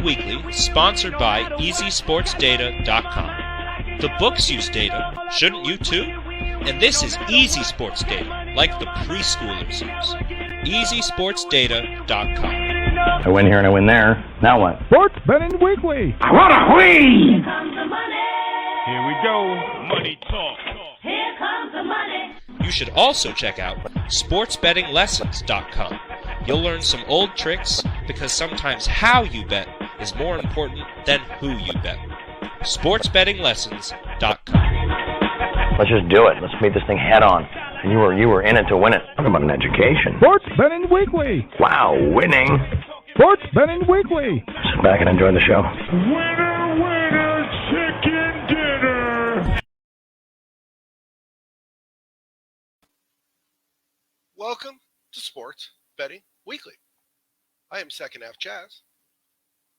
Betting Weekly, sponsored by EasySportsData.com. The books use data, shouldn't you too? And this is easy sports data, like the preschoolers use. EasySportsData.com. I win here and I win there. Now what? Sports Betting Weekly. I want to win! Here we go. Money talk. Here comes the money. You should also check out SportsBettingLessons.com. You'll learn some old tricks because sometimes how you bet is more important than who you bet. SportsBettingLessons.com. Let's just do it. Let's meet this thing head on. And you were in it to win it. Talk about an education. Sports Betting Weekly. Wow, winning. Sports Betting Weekly. Sit back and enjoy the show. Winner, winner, chicken dinner. Welcome to Sports Betting Weekly. I am Second Half Chaz.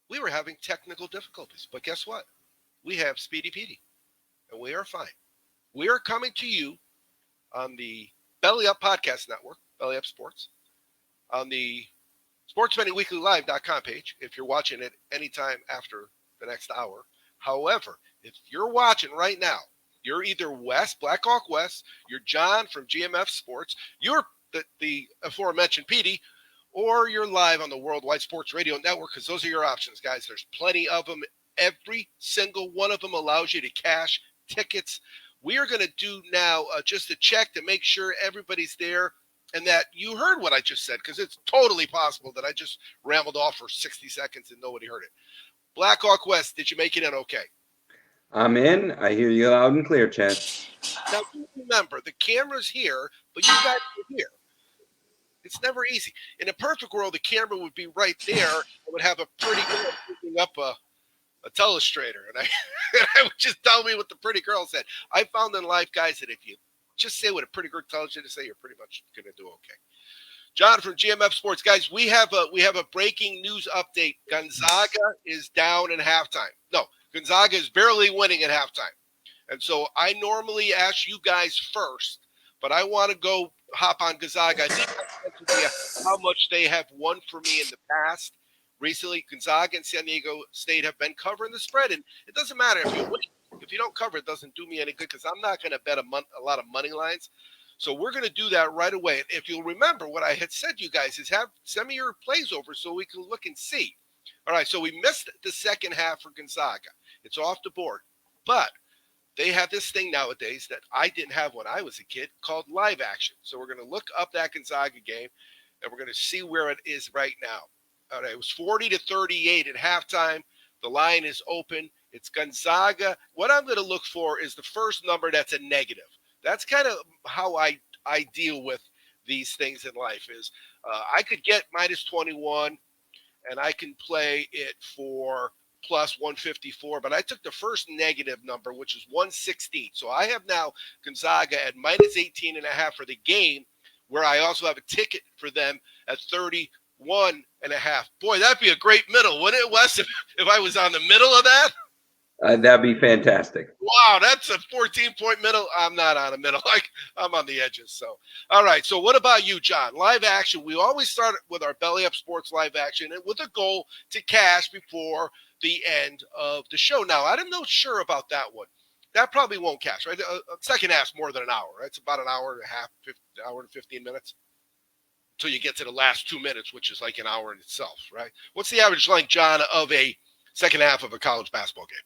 We were having technical difficulties, but guess what? We have Speedy Petey, and we are fine. We are coming to you on the Belly Up Podcast Network, Belly Up Sports, on the SportsBettingWeeklyLive.com page, if you're watching it anytime after the next hour. However, if you're watching right now, you're either Wes, Black Hawk Wes, you're John from GMF Sports, you're the aforementioned Petey, or you're live on the Worldwide Sports Radio Network, because those are your options, guys. There's plenty of them. Every single one of them allows you to cash tickets. We are going to do now just a check to make sure everybody's there and that you heard what I just said, because it's totally possible that I just rambled off for 60 seconds and nobody heard it. Black Hawk West, did you make it in okay? I'm in. I hear you loud and clear, Chad. Now, remember, the camera's here, but you guys are here. It's never easy. In a perfect world, the camera would be right there. I would have a pretty girl picking up a telestrator, and I would just tell me what the pretty girl said. I found in life, guys, that if you just say what a pretty girl tells you to say, you're pretty much going to do okay. John from GMF Sports. Guys, we have a breaking news update. Gonzaga is down in halftime. No, Gonzaga is barely winning at halftime. And so I normally ask you guys first, but I want to go hop on Gonzaga. I think I mentioned to you how much they have won for me in the past. Recently, Gonzaga and San Diego State have been covering the spread, and it doesn't matter if you win. If you don't cover, it doesn't do me any good because I'm not going to bet a lot of money lines. So we're going to do that right away. And if you'll remember what I had said to you guys is send me your plays over so we can look and see. All right, so we missed the second half for Gonzaga. It's off the board. But they have this thing nowadays that I didn't have when I was a kid called live action. So we're going to look up that Gonzaga game, and we're going to see where it is right now. All right, it was 40-38 at halftime. The line is open. It's Gonzaga. What I'm going to look for is the first number that's a negative. That's kind of how I deal with these things in life is I could get minus 21, and I can play it for plus 154, but I took the first negative number, which is 116. So I have now Gonzaga at minus 18.5 for the game, where I also have a ticket for them at 31.5. Boy, that'd be a great middle, wouldn't it, Wes, if I was on the middle of that? That'd be fantastic. Wow, that's a 14-point middle. I'm not on a middle. I'm on the edges. So, all right. So what about you, John? Live action. We always start with our Belly Up Sports live action and with a goal to cash before the end of the show. Now, I'm not sure about that one. That probably won't cash, right? Second half's more than an hour. Right? It's about an hour and a half, hour and 15 minutes until you get to the last 2 minutes, which is like an hour in itself, right? What's the average length, John, of a second half of a college basketball game?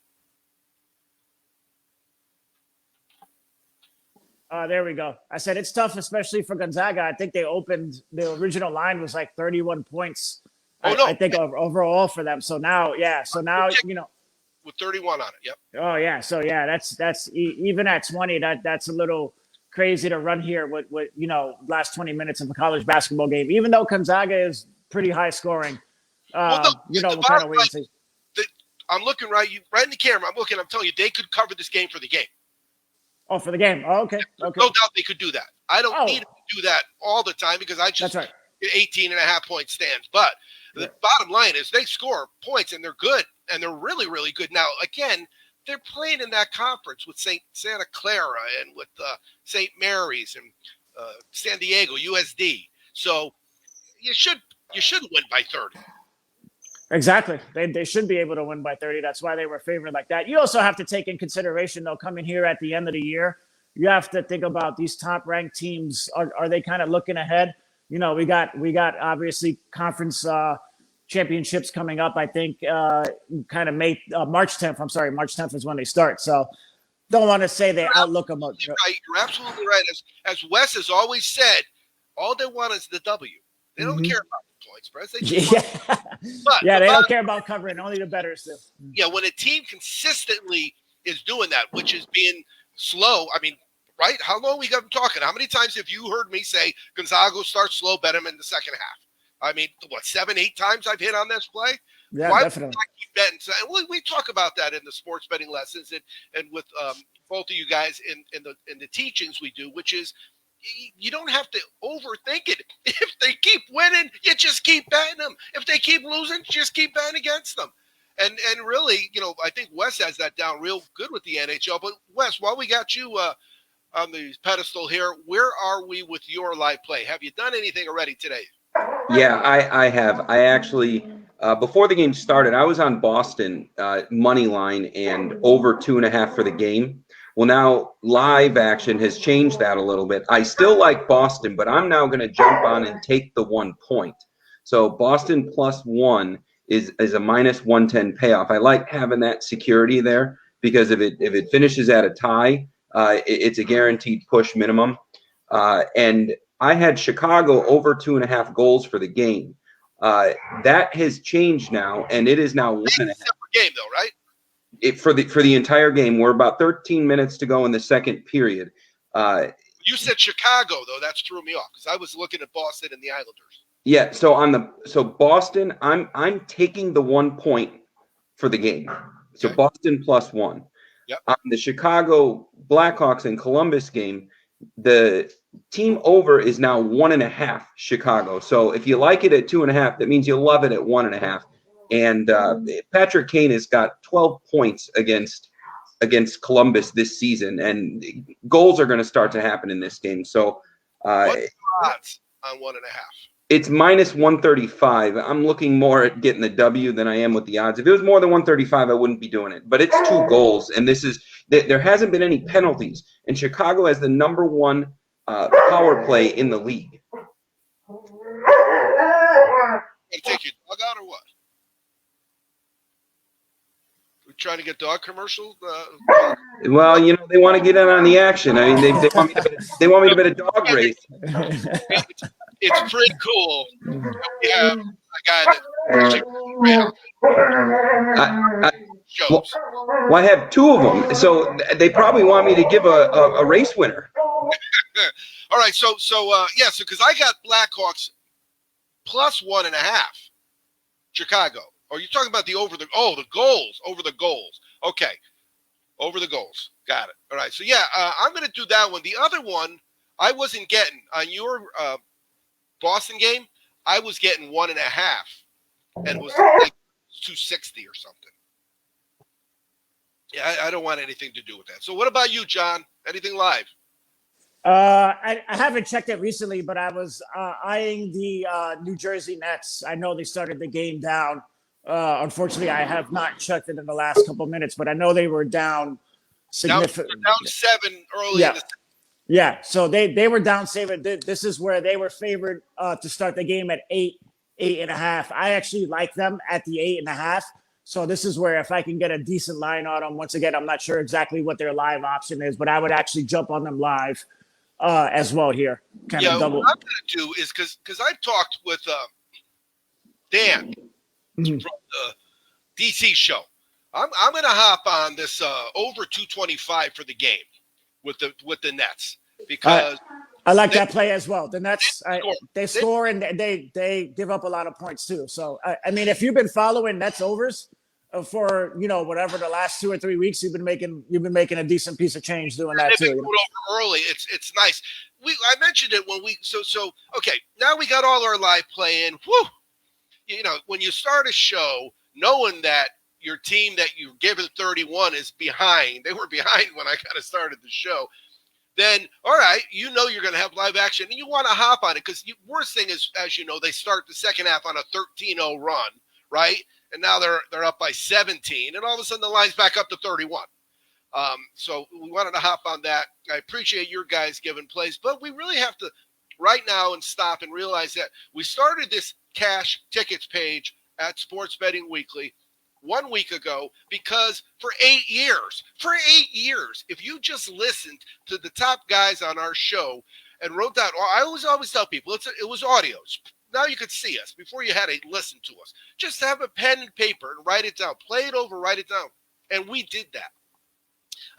There we go. I said it's tough, especially for Gonzaga. I think they opened the original line was like 31 points. I think overall for them. So now, with 31 on it. Yep. Oh yeah. So yeah, that's even at 20. That's a little crazy to run here with last 20 minutes of a college basketball game. Even though Gonzaga is pretty high scoring, we'll kind of wait and see. I'm looking right in the camera. I'm telling you, they could cover this game for the game. Oh, for the game. Oh, okay. No doubt they could do that. I don't need to do that all the time because I just get 18.5-point stands. But the bottom line is they score points and they're good and they're really, really good. Now, again, they're playing in that conference with Santa Clara and with St. Mary's and San Diego USD. So you should win by 30. Exactly. They should be able to win by 30. That's why they were favored like that. You also have to take in consideration, though, coming here at the end of the year, you have to think about these top ranked teams. Are they kind of looking ahead? We got obviously conference championships coming up. I think kind of March 10th. I'm sorry, March 10th is when they start. So don't want to say they outlook them. Right. You're absolutely right. As Wes has always said, all they want is the W. They don't care about the points, Brett. They just they don't care about covering. Only the bettors do. Yeah, when a team consistently is doing that, which is being slow, I mean, right? How long we got them talking? How many times have you heard me say Gonzaga starts slow, bet them in the second half? I mean, 7, 8 times I've hit on this play? Yeah, Why definitely. would I keep betting? So, and we talk about that in the sports betting lessons and with both of you guys in the teachings we do, which is you don't have to overthink it. If they keep winning, you just keep betting them. If they keep losing, just keep betting against them. And really, I think Wes has that down real good with the NHL. But Wes, while we got you on the pedestal here, where are we with your live play? Have you done anything already today? Yeah, I have. I actually, before the game started, I was on Boston money line and over 2.5 for the game. Well, now live action has changed that a little bit. I still like Boston, but I'm now going to jump on and take the 1 point. So Boston +1 is a -110 payoff. I like having that security there because if it finishes at a tie, it's a guaranteed push minimum. And I had Chicago over 2.5 goals for the game. That has changed now, and it is now 1.5. Separate game, though, right? For the entire game. We're about 13 minutes to go in the second period. You said Chicago, though. That threw me off because I was looking at Boston and the Islanders. Yeah. So Boston, I'm taking the 1 point for the game. So okay. Boston +1. Yep. On the Chicago Blackhawks and Columbus game, the team over is now 1.5 Chicago. So if you like it at 2.5, that means you love it at 1.5. And Patrick Kane has got 12 points against Columbus this season, and goals are going to start to happen in this game. So, what's the odds on 1.5? It's -135. I'm looking more at getting the W than I am with the odds. If it was more than 135, I wouldn't be doing it. But it's 2 goals, and there hasn't been any penalties, and Chicago has the #1 power play in the league. You take your dog out or what? Trying to get dog commercials? Well, they want to get in on the action. I mean, they want me to bet a dog race. It's pretty cool. We have a guy that shows. Well, I have 2 of them, so they probably want me to give a race winner. All right, so because I got Blackhawks +1.5, Chicago. Oh, you're talking about the goals, over the goals. Okay, over the goals. Got it. All right, so I'm going to do that one. The other one, I wasn't getting on your Boston game. I was getting 1.5, and it was like 260 or something. Yeah, I don't want anything to do with that. So, what about you, John? Anything live? I haven't checked it recently, but I was eyeing the New Jersey Nets. I know they started the game down. Unfortunately, I have not checked it in the last couple of minutes, but I know they were down significantly. Down 7 early. Yeah. Yeah. So they were down 7. This is where they were favored to start the game at 8.5. I actually like them at the 8.5. So this is where if I can get a decent line on them, once again, I'm not sure exactly what their live option is, but I would actually jump on them live as well here. What I'm going to do is because I've talked with Dan from the DC show. I'm going to hop on this over 225 for the game with the Nets because I like that play as well. The Nets they score and they give up a lot of points too. So I mean, if you've been following Nets overs for whatever the last 2 or 3 weeks, you've been making a decent piece of change doing that too. Over early, it's nice. I mentioned it when we so okay. Now we got all our live play in. Whew. When you start a show, knowing that your team that you give it 31 is behind, they were behind when I kind of started the show, then, all right, you're going to have live action, and you want to hop on it because the worst thing is, as you know, they start the second half on a 13-0 run, right? and now they're up by 17, and all of a sudden the line's back up to 31. So we wanted to hop on that. I appreciate your guys giving plays, but we really have to right now and stop and realize that we started this cash tickets page at Sports Betting Weekly 1 week ago because for 8 years, if you just listened to the top guys on our show and wrote down, I always tell people it was audios. Now you could see us before you had to listen to us. Just have a pen and paper and write it down. Play it over, write it down. And we did that.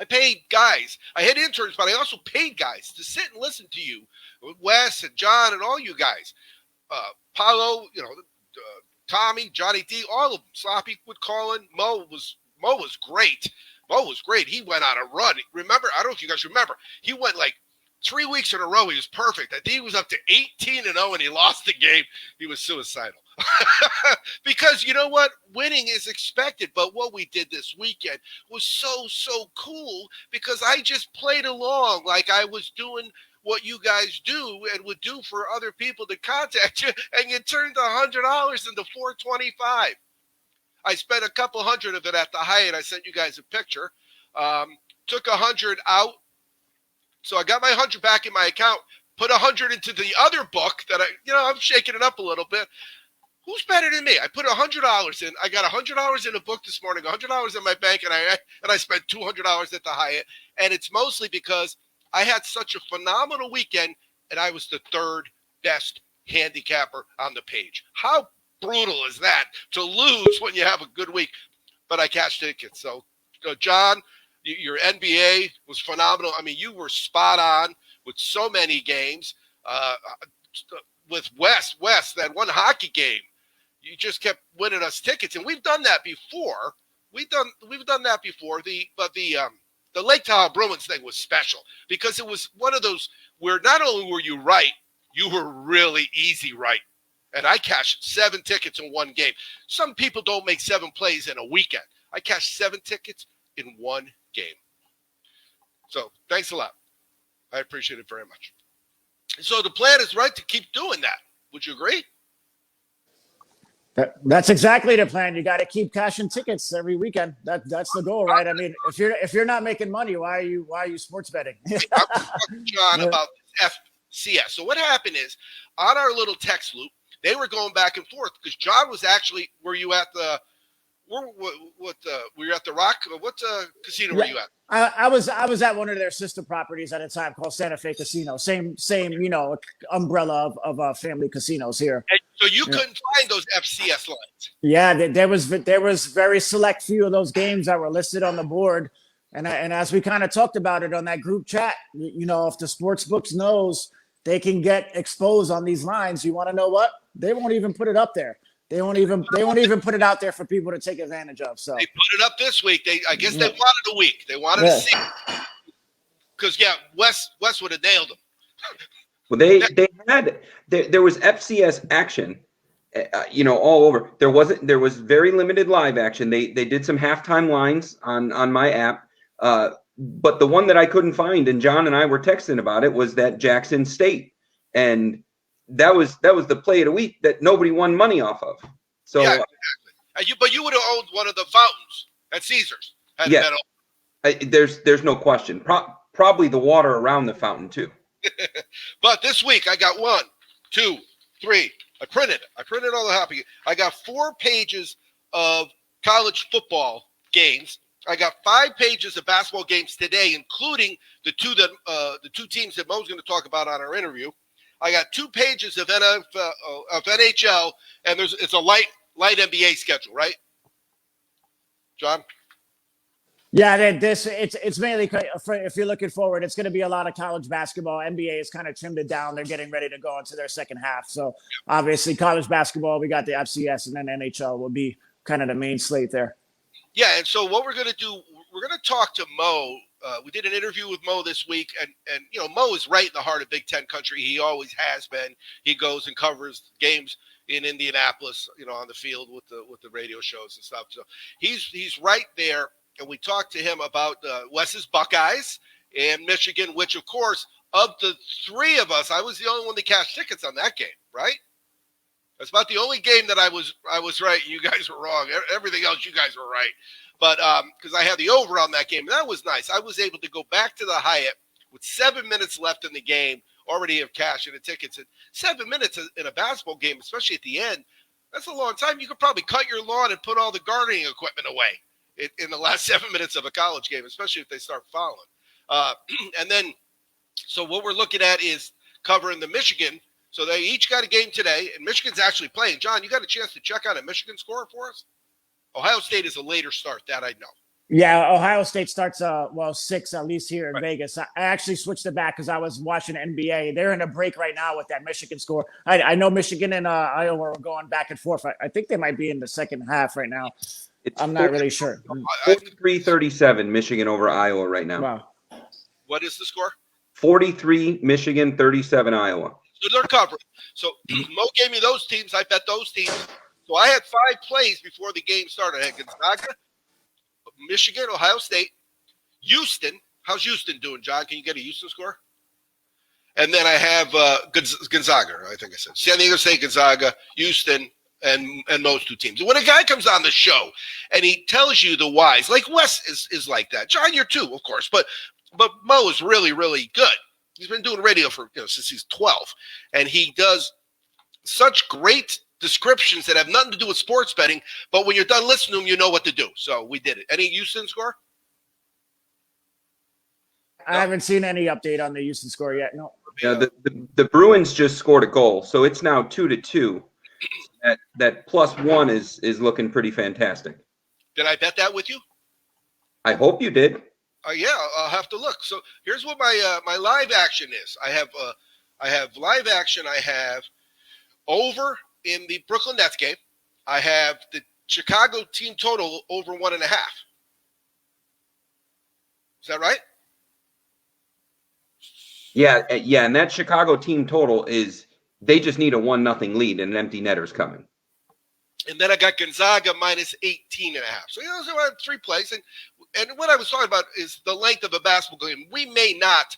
I paid guys. I had interns, but I also paid guys to sit and listen to you, Wes and John and all you guys. Paulo, Tommy, Johnny D, all of them. Sloppy would call in. Mo was great. Mo was great. He went on a run. Remember, I don't know if you guys remember. He went like 3 weeks in a row. He was perfect. I think he was up to 18-0, and he lost the game. He was suicidal. Because you know what? Winning is expected. But what we did this weekend was so cool because I just played along like I was doing what you guys do and would do for other people to contact you, and you turned $100 into $425. I spent a couple hundred of it at the Hyatt. I sent you guys a picture. Took 100 out. So I got my 100 back in my account, put 100 into the other book that I'm shaking it up a little bit. Who's better than me? I put $100 in. I got $100 in a book this morning, $100 in my bank, and I spent $200 at the Hyatt. And it's mostly because I had such a phenomenal weekend, and I was the third best handicapper on the page. How brutal is that to lose when you have a good week? But I cashed tickets. So, John, your NBA was phenomenal. I mean, you were spot on with so many games. With Wes, that one hockey game, you just kept winning us tickets, and we've done that before. We've done that before. The Lake Tahoe Bruins thing was special because it was one of those where not only were you right, you were really easy right. And I cashed 7 tickets in one game. Some people don't make 7 plays in a weekend. I cashed 7 tickets in one game. So thanks a lot. I appreciate it very much. So the plan is right to keep doing that. Would you agree? That's exactly the plan. You got to keep cashing tickets every weekend. That's the goal, right? I mean, if you're not making money, why are you sports betting? I'm talking, John, about FCS. So what happened is on our little text loop, they were going back and forth because John was actually. Were you at the? Were you at the Rock? What casino were you at? I was at one of their sister properties at a time called Santa Fe Casino. Same umbrella of family casinos here. And so you couldn't find those FCS lines. Yeah, there was very select few of those games that were listed on the board, and as we kind of talked about it on that group chat, if the sports books knows they can get exposed on these lines, you want to know what? They won't even put it up there. They won't even put it out there for people to take advantage of. So they put it up this week. I guess they wanted a week. They wanted to see because Wes would have nailed them. Well, there was FCS action, all over. There was very limited live action. They did some halftime lines on my app, but the one that I couldn't find, and John and I were texting about it, was that Jackson State, and that was the play of the week that nobody won money off of. So yeah, exactly. But you would have owned one of the fountains at Caesars. Yeah, there's no question. Probably the water around the fountain too. But this week I got 1, 2, 3. I printed all the happy. I got 4 pages of college football games. I got 5 pages of basketball games today, including the two teams that Mo's going to talk about on our interview. I got 2 pages of NHL, and it's a light NBA schedule, right, John? Yeah, it's mainly if you're looking forward, it's going to be a lot of college basketball. NBA has kind of trimmed it down. They're getting ready to go into their second half. So obviously college basketball, we got the FCS, and then NHL will be kind of the main slate there. Yeah, and so what we're going to do, we're going to talk to Mo. We did an interview with Mo this week, and Mo is right in the heart of Big Ten country. He always has been. He goes and covers games in Indianapolis, on the field with the radio shows and stuff. So he's right there. And we talked to him about Wes's Buckeyes and Michigan, which, of course, of the 3 of us, I was the only one that cashed tickets on that game, right? That's about the only game that I was right. You guys were wrong. Everything else, you guys were right. But because I had the over on that game, and that was nice. I was able to go back to the Hyatt with 7 minutes left in the game, already have cash in the tickets. And 7 minutes in a basketball game, especially at the end, that's a long time. You could probably cut your lawn and put all the gardening equipment away in the last 7 minutes of a college game, especially if they start fouling. And then, so what we're looking at is covering the Michigan. So they each got a game today, and Michigan's actually playing. John, you got a chance to check out a Michigan score for us? Ohio State is a later start, that I know. Yeah, Ohio State starts 6 at least here in Vegas. I actually switched it back because I was watching NBA. They're in a break right now with that Michigan score. I know Michigan and Iowa are going back and forth. I think they might be in the second half right now. I'm not really sure. 43-37 Michigan over Iowa right now. Wow. What is the score? 43 Michigan, 37 Iowa. So they're covering. So Mo gave me those teams. I bet those teams. So I had 5 plays before the game started. I had Gonzaga, Michigan, Ohio State, Houston. How's Houston doing, John? Can you get a Houston score? And then I have Gonzaga, I think I said. San Diego State, Gonzaga, Houston, and those 2 teams. When a guy comes on the show and he tells you the whys, like Wes is like that. John, you're too, of course. But Mo is really, really good. He's been doing radio for since he's 12. And he does such great descriptions that have nothing to do with sports betting, but when you're done listening to them, you know what to do. So we did it. Any Houston score? I haven't seen any update on the Houston score yet. No. Yeah, the Bruins just scored a goal, so it's now 2-2. That +1 is looking pretty fantastic. Did I bet that with you? I hope you did. Yeah, I'll have to look. So here's what my live action is. I have live action. I have over in the Brooklyn Nets game. I have the Chicago team total over 1.5. Is that right? Yeah, and that Chicago team total is they just need a 1-0 lead and an empty netter's coming. And then I got Gonzaga minus 18.5. So those are 3 plays. And what I was talking about is the length of a basketball game. We may not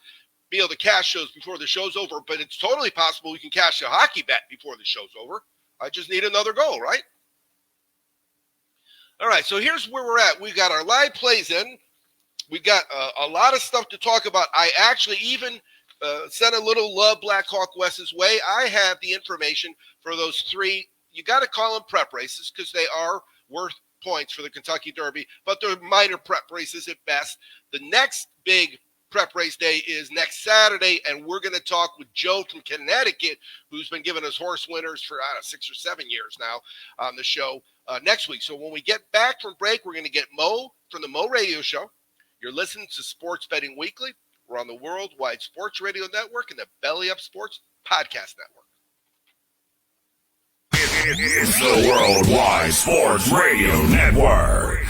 be able to cash those before the show's over, but it's totally possible we can cash a hockey bet before the show's over. I just need another goal, right? All right, so here's where we're at. We got our live plays in. We got a lot of stuff to talk about. I actually even sent a little love Black Hawk West's way. I have the information for those 3. You got to call them prep races because they are worth points for the Kentucky Derby, but they're minor prep races at best. The next big prep race day is next Saturday, and we're going to talk with Joe from Connecticut, who's been giving us horse winners for 6 or 7 years now on the show next week. So when we get back from break, we're going to get Mo from the Mo Radio Show. You're listening to Sports Betting Weekly. We're on the Worldwide Sports Radio Network and the Belly Up Sports Podcast Network. It's the Worldwide Sports Radio Network.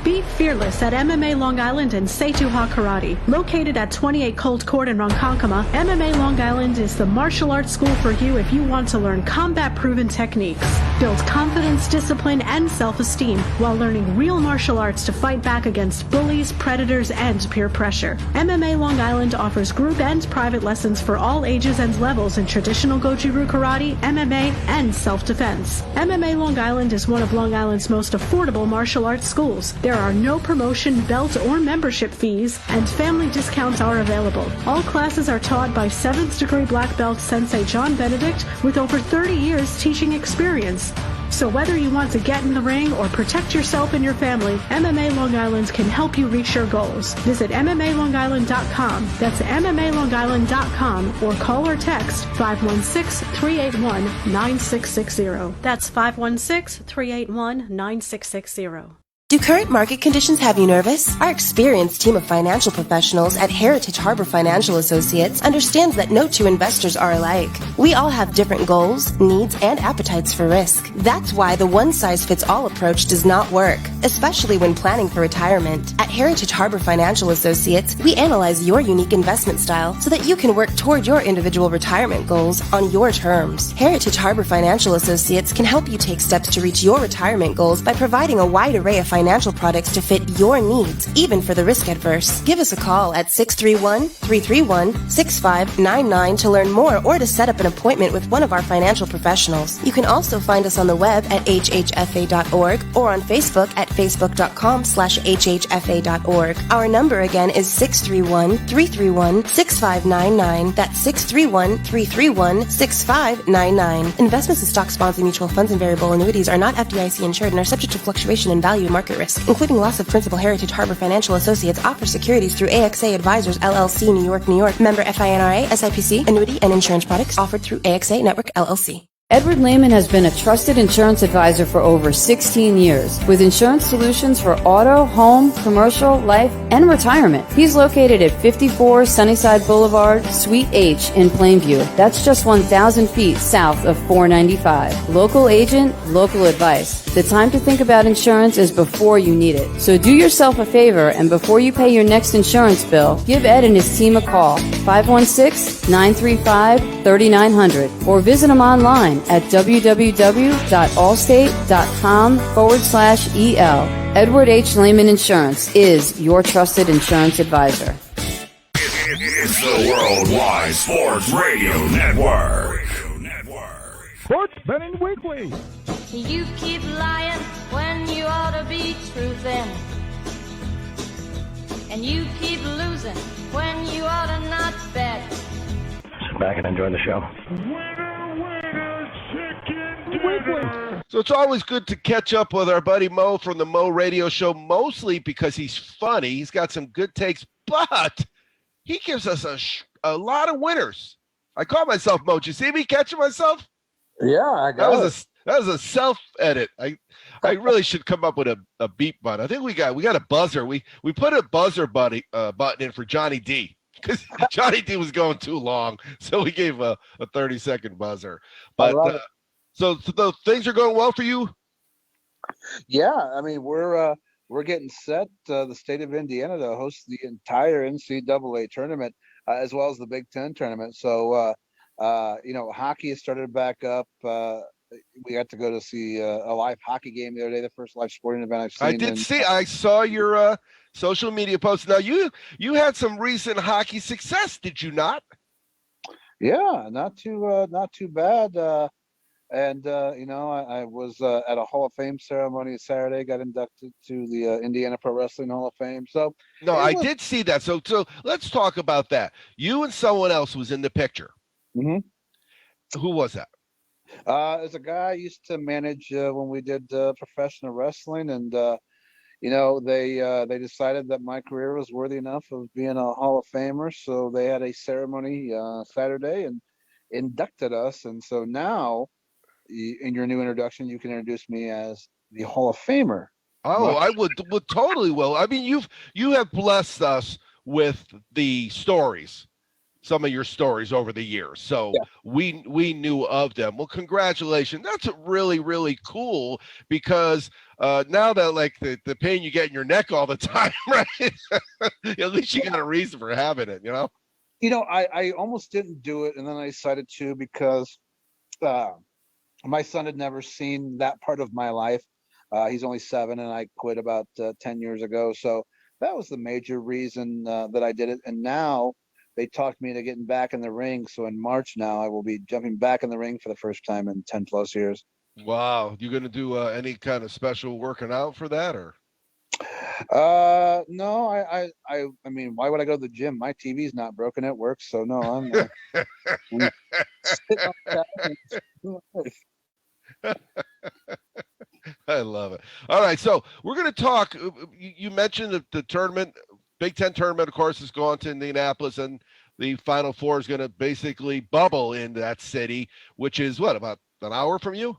Be fearless at MMA Long Island and Seituha Karate. Located at 28 Colt Court in Ronkonkoma, MMA Long Island is the martial arts school for you if you want to learn combat-proven techniques, build confidence, discipline, and self-esteem while learning real martial arts to fight back against bullies, predators, and peer pressure. MMA Long Island offers group and private lessons for all ages and levels in traditional Goju-Ryu Karate, MMA, and self-defense. MMA Long Island is one of Long Island's most affordable martial arts schools. There are no promotion, belt, or membership fees, and family discounts are available. All classes are taught by 7th degree black belt Sensei John Benedict with over 30 years teaching experience. So whether you want to get in the ring or protect yourself and your family, MMA Long Island can help you reach your goals. Visit MMALongIsland.com. That's MMALongIsland.com or call or text 516-381-9660. That's 516-381-9660. Do current market conditions have you nervous? Our experienced team of financial professionals at Heritage Harbor Financial Associates understands that no 2 investors are alike. We all have different goals, needs, and appetites for risk. That's why the one-size-fits-all approach does not work, especially when planning for retirement. At Heritage Harbor Financial Associates, we analyze your unique investment style so that you can work toward your individual retirement goals on your terms. Heritage Harbor Financial Associates can help you take steps to reach your retirement goals by providing a wide array of financial financial products to fit your needs, even for the risk adverse. Give us a call at 631-331-6599 to learn more or to set up an appointment with one of our financial professionals. You can also find us on the web at hhfa.org or on Facebook at facebook.com/hhfa.org. Our number again is 631-331-6599. That's 631-331-6599. Investments in stock, bonds, and mutual funds and variable annuities are not FDIC insured and are subject to fluctuation in value and market risk, including loss of principal. Heritage Harbor Financial Associates offers securities through AXA Advisors LLC, New York, New York. Member FINRA, SIPC. Annuity and insurance products offered through AXA Network LLC. Edward Lehman has been a trusted insurance advisor for over 16 years with insurance solutions for auto, home, commercial, life, and retirement. He's located at 54 Sunnyside Boulevard, Suite H in Plainview. That's just 1,000 feet south of 495. Local agent, local advice. The time to think about insurance is before you need it. So do yourself a favor and before you pay your next insurance bill, give Ed and his team a call, 516-935-3900, or visit him online at www.allstate.com/EL. Edward H. Lehman Insurance is your trusted insurance advisor. It's the Worldwide Sports Radio Network. Sports Betting Weekly. You keep lying when you ought to be truthing. And you keep losing when you ought to not bet. Sit back and enjoy the show. So it's always good to catch up with our buddy Mo from the Mo Radio Show, mostly because he's funny. He's got some good takes, but he gives us a lot of winners. I call myself Mo. Did you see me catching myself? Yeah, I got it. That was a self-edit. I really should come up with a beep button. I think we got a buzzer. We put a buzzer button in for Johnny D because Johnny D was going too long, so we gave a 30-second buzzer. But so things are going well for you. Yeah, I mean we're getting set. The state of Indiana to host the entire NCAA tournament as well as the Big Ten tournament. So hockey has started back up. We got to go to see a live hockey game the other day, the first live sporting event I've seen. I did see. I saw your social media post. Now you had some recent hockey success, did you not? Yeah, not too bad. I was at a Hall of Fame ceremony Saturday. Got inducted to the Indiana Pro Wrestling Hall of Fame. So I did see that. So let's talk about that. You and someone else was in the picture. Mm-hmm. Who was that? There's a guy I used to manage when we did professional wrestling, and they decided that my career was worthy enough of being a Hall of Famer, so they had a ceremony Saturday and inducted us. And so now, in your new introduction, you can introduce me as the Hall of Famer. Oh, I would totally will. I mean, you have blessed us with the stories. Some of your stories over the years. So yeah. we knew of them. Well, congratulations. That's really, really cool because now that like the pain you get in your neck all the time, right? At least you got a reason for having it, I almost didn't do it. And then I decided to because my son had never seen that part of my life. He's only 7 and I quit about 10 years ago. So that was the major reason that I did it. And now they talked me into getting back in the ring. So in March now, I will be jumping back in the ring for the first time in 10 plus years. Wow. You going to do any kind of special working out for that or? No, I mean, why would I go to the gym? My TV's not broken. It works. So no, I'm I love it. All right. So we're going to talk, you mentioned the tournament, Big Ten tournament, of course, has gone to Indianapolis, and the Final Four is going to basically bubble in that city, which is what, about an hour from you?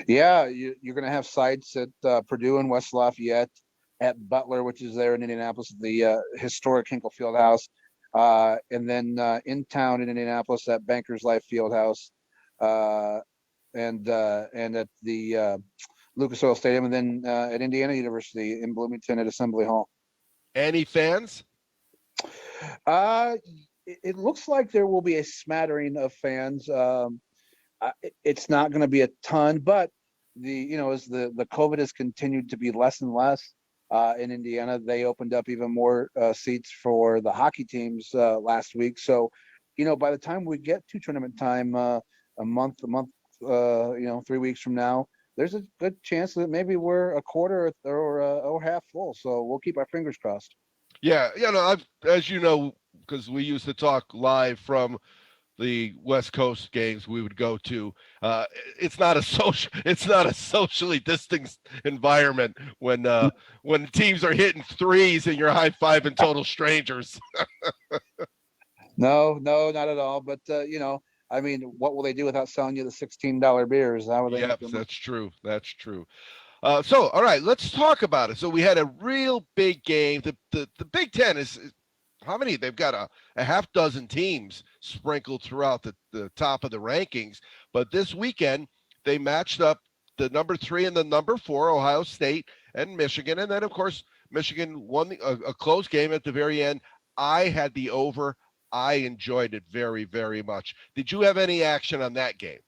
Yeah, you're going to have sites at Purdue and West Lafayette, at Butler, which is there in Indianapolis, the historic Hinkle Fieldhouse, and then in town in Indianapolis at Bankers Life Fieldhouse, and at the Lucas Oil Stadium, and then at Indiana University in Bloomington at Assembly Hall. Any fans? It looks like there will be a smattering of fans. It's not going to be a ton, but as the COVID has continued to be less and less in Indiana, they opened up even more seats for the hockey teams last week. So, by the time we get to tournament time, a month, 3 weeks from now, there's a good chance that maybe we're a quarter or half full. So we'll keep our fingers crossed. Yeah, as you know, because we used to talk live from the West Coast games we would go to. It's not a socially distanced environment when teams are hitting threes and you're high fiving total strangers. No, not at all. But what will they do without selling you the $16 beers? How would they? Yep, that's true. That's true. So, all right, let's talk about it. So we had a real big game. The Big Ten is how many? They've got a half dozen teams sprinkled throughout the top of the rankings. But this weekend, they matched up the number 3 and the number 4, Ohio State and Michigan. And then, of course, Michigan won a close game at the very end. I had the over. I enjoyed it very, very much. Did you have any action on that game?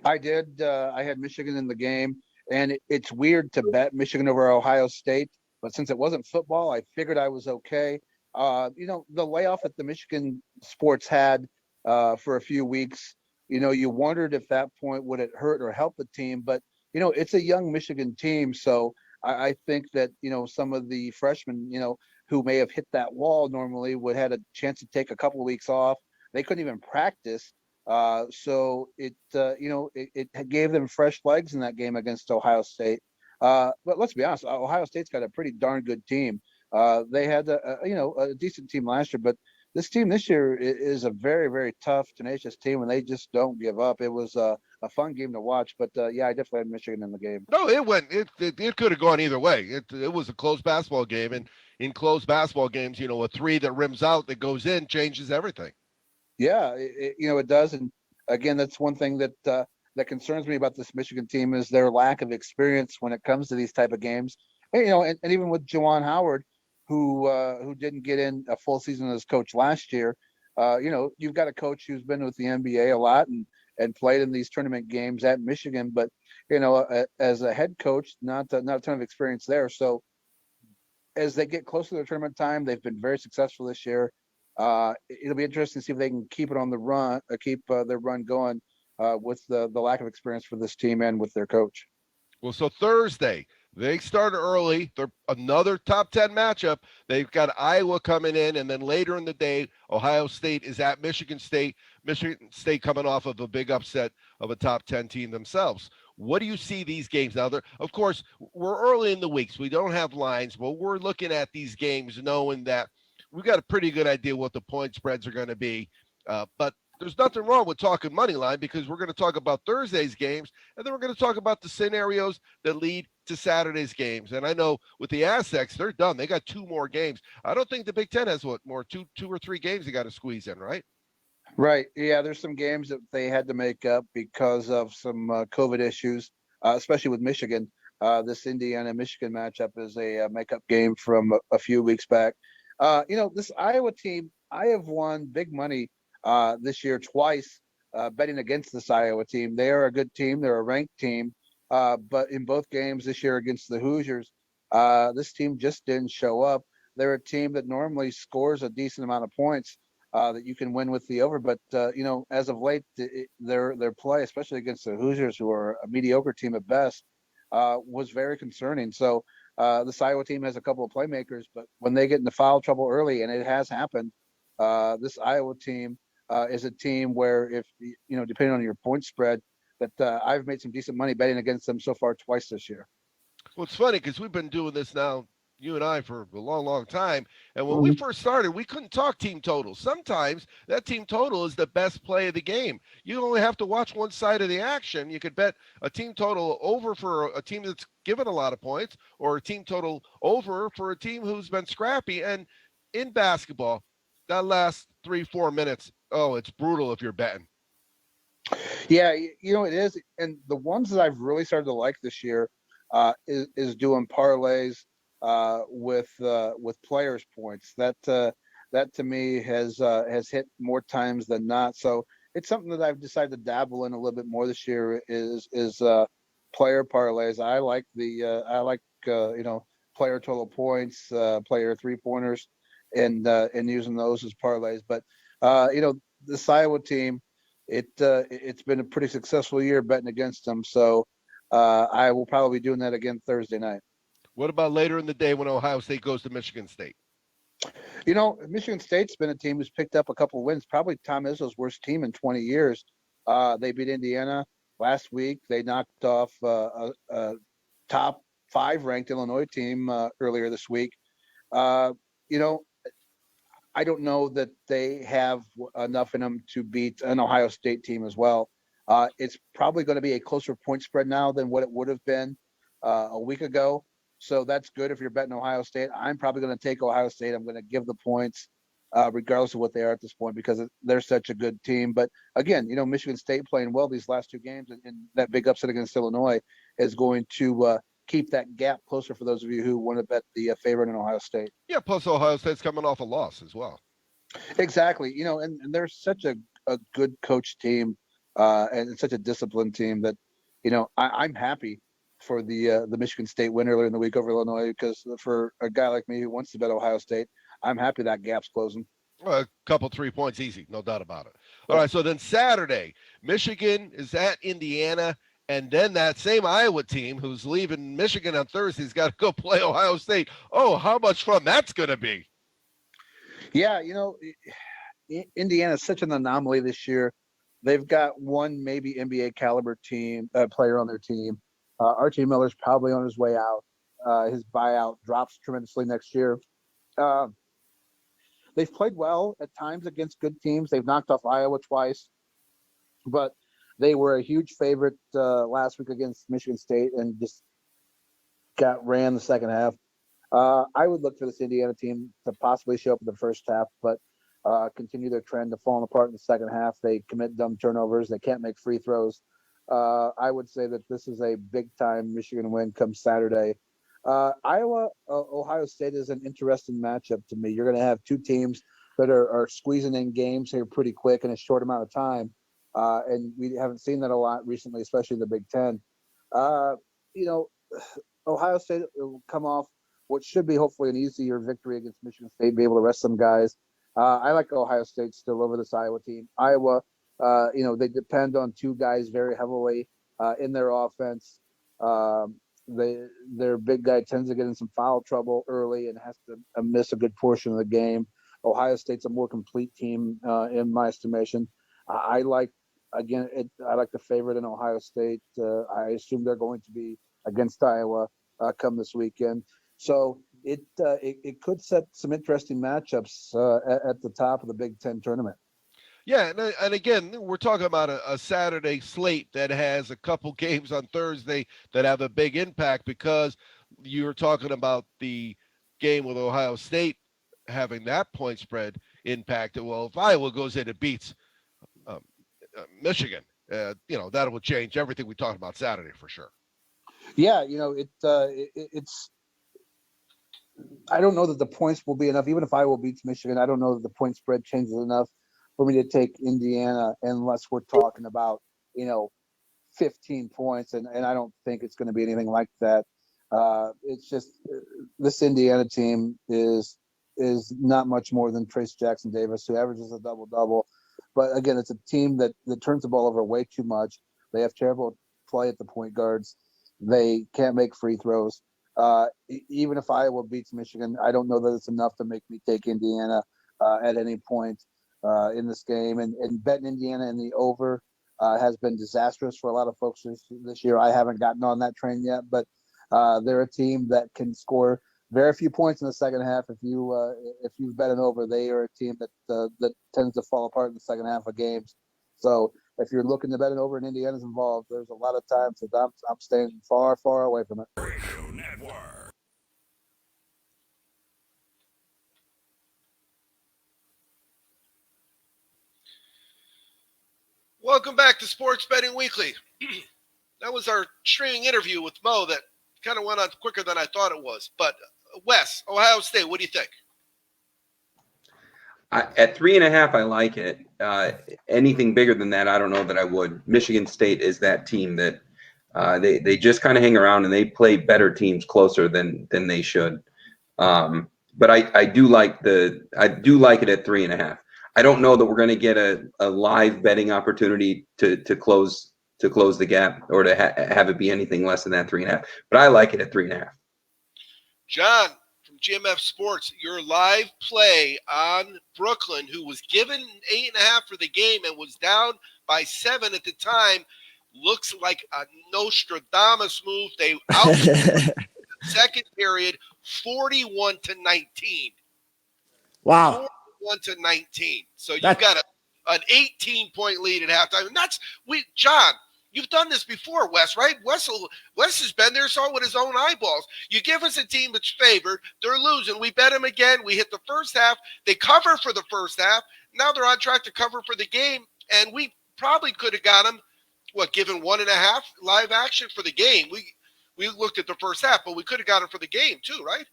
I did. I had Michigan in the game. And it's weird to bet Michigan over Ohio State. But since it wasn't football, I figured I was okay. The layoff that the Michigan sports had for a few weeks, you wondered if that point would it hurt or help the team. But, it's a young Michigan team. So I think that, some of the freshmen, who may have hit that wall normally would had a chance to take a couple of weeks off. They couldn't even practice. So it gave them fresh legs in that game against Ohio State. But let's be honest, Ohio State's got a pretty darn good team. They had a decent team last year, but this team this year is a very, very tough, tenacious team, and they just don't give up. It was a fun game to watch, but I definitely had Michigan in the game. No, it could have gone either way. It was a close basketball game, and in close basketball games, a 3 that rims out that goes in changes everything. Yeah, it does, and again, that's one thing that concerns me about this Michigan team is their lack of experience when it comes to these type of games. And, and even with Juwan Howard, who didn't get in a full season as coach last year, you've got a coach who's been with the NBA a lot and played in these tournament games at Michigan, but as a head coach, not a ton of experience there. So as they get closer to the tournament time, they've been very successful this year. It'll be interesting to see if they can keep it on the run, keep their run going with the lack of experience for this team and with their coach. Well, so Thursday, they start early. They're another top 10 matchup. They've got Iowa coming in, and then later in the day, Ohio State is at Michigan State. Michigan State coming off of a big upset of a top 10 team themselves. What do you see these games now? Of course, we're early in the week, so we don't have lines, but we're looking at these games knowing that we've got a pretty good idea what the point spreads are going to be. But there's nothing wrong with talking money line because we're going to talk about Thursday's games, and then we're going to talk about the scenarios that lead to Saturday's games. And I know with the Aztecs, they're done. They got 2 more games. I don't think the Big Ten has two or three games they got to squeeze in, right? Right. Yeah, there's some games that they had to make up because of some COVID issues, especially with Michigan. This Indiana-Michigan matchup is a makeup game from a few weeks back. This Iowa team, I have won big money this year twice betting against this Iowa team. They are a good team. They're a ranked team. But in both games this year against the Hoosiers, this team just didn't show up. They're a team that normally scores a decent amount of points that you can win with the over. But, as of late, their play, especially against the Hoosiers, who are a mediocre team at best, was very concerning. So this Iowa team has a couple of playmakers, but when they get into foul trouble early, and it has happened, this Iowa team is a team where if, depending on your point spread, that I've made some decent money betting against them so far twice this year. Well, it's funny because we've been doing this now, you and I, for a long, long time. And when we first started, we couldn't talk team totals. Sometimes that team total is the best play of the game. You only have to watch one side of the action. You could bet a team total over for a team that's given a lot of points, or a team total over for a team who's been scrappy. And in basketball, that last 3-4 minutes, it's brutal if you're betting. Yeah, it is. And the ones that I've really started to like this year is doing parlays with players' points. That to me has hit more times than not. So it's something that I've decided to dabble in a little bit more this year. Is player parlays. I like player total points, player 3-pointers, and using those as parlays. But this Iowa team, it's been a pretty successful year betting against them. So I will probably be doing that again Thursday night. What about later in the day when Ohio State goes to Michigan State? Michigan State's been a team who's picked up a couple of wins. Probably Tom Izzo's worst team in 20 years. They beat Indiana last week. They knocked off a top 5 ranked Illinois team earlier this week. I don't know that they have enough in them to beat an Ohio State team as well. It's probably going to be a closer point spread now than what it would have been a week ago. So that's good if you're betting Ohio State. I'm probably going to take Ohio State. I'm going to give the points regardless of what they are at this point because they're such a good team. But again, Michigan State playing well these last 2 games and that big upset against Illinois is going to keep that gap closer for those of you who want to bet the favorite in Ohio State. Yeah, plus Ohio State's coming off a loss as well. Exactly. And they're such a good coach team and such a disciplined team that, I'm happy for the Michigan State win earlier in the week over Illinois because for a guy like me who wants to bet Ohio State, I'm happy that gap's closing. Well, a couple 3 points easy, no doubt about it. All right, so then Saturday, Michigan is at Indiana, and then that same Iowa team who's leaving Michigan on Thursday has got to go play Ohio State. Oh, how much fun that's going to be. Yeah, Indiana is such an anomaly this year. They've got one maybe NBA caliber player on their team. Archie Miller's probably on his way out. His buyout drops tremendously next year. They've played well at times against good teams. They've knocked off Iowa twice, but they were a huge favorite last week against Michigan State and just got ran the second half. I would look for this Indiana team to possibly show up in the first half, but continue their trend of falling apart in the second half. They commit dumb turnovers. They can't make free throws. I would say that this is a big-time Michigan win come Saturday. Ohio State is an interesting matchup to me. You're going to have 2 teams that are squeezing in games here pretty quick in a short amount of time, and we haven't seen that a lot recently, especially in the Big Ten. Ohio State will come off what should be hopefully an easier victory against Michigan State, be able to rest some guys. I like Ohio State still over this Iowa team. Iowa, they depend on 2 guys very heavily in their offense. Their big guy tends to get in some foul trouble early and has to miss a good portion of the game. Ohio State's a more complete team in my estimation. I like the favorite in Ohio State. I assume they're going to be against Iowa come this weekend. So it could set some interesting matchups at the top of the Big Ten tournament. Yeah, and again, we're talking about a Saturday slate that has a couple games on Thursday that have a big impact because you're talking about the game with Ohio State having that point spread impacted. Well, if Iowa goes in and beats Michigan, that will change everything we talked about Saturday for sure. Yeah, it's. I don't know that the points will be enough. Even if Iowa beats Michigan, I don't know that the point spread changes enough for me to take Indiana unless we're talking about, 15 points. And I don't think it's going to be anything like that. It's just this Indiana team is not much more than Trace Jackson Davis, who averages a double-double. But again, it's a team that turns the ball over way too much. They have terrible play at the point guards. They can't make free throws. Even if Iowa beats Michigan, I don't know that it's enough to make me take Indiana at any point in this game. And betting Indiana in the over has been disastrous for a lot of folks this year. I haven't gotten on that train yet, but they're a team that can score very few points in the second half. If you bet an over, they are a team that tends to fall apart in the second half of games. So if you're looking to bet an over and Indiana's involved, there's a lot of times that I'm staying far, far away from it. Radio Network. Welcome back to Sports Betting Weekly. That was our streaming interview with Mo that kind of went on quicker than I thought it was. But Wes, Ohio State, what do you think? At 3.5, I like it. Anything bigger than that, I don't know that I would. Michigan State is that team that They just kind of hang around and they play better teams closer than they should. But I do like it at 3.5. I don't know that we're going to get a live betting opportunity to close the gap or to have it be anything less than that 3.5. But I like it at 3.5. John from GMF Sports, your live play on Brooklyn, who was given 8.5 for the game and was down by 7 at the time, looks like a Nostradamus move. They out the second period, 41-19. Wow. 41-19. So you got an 18-point lead at halftime. And John, you've done this before, Wes, right? Wes has been there, saw it with his own eyeballs. You give us a team that's favored, they're losing. We bet them again. We hit the first half. They cover for the first half. Now they're on track to cover for the game. And we probably could have got them, given 1.5 live action for the game. We looked at the first half, but we could have got them for the game too, right?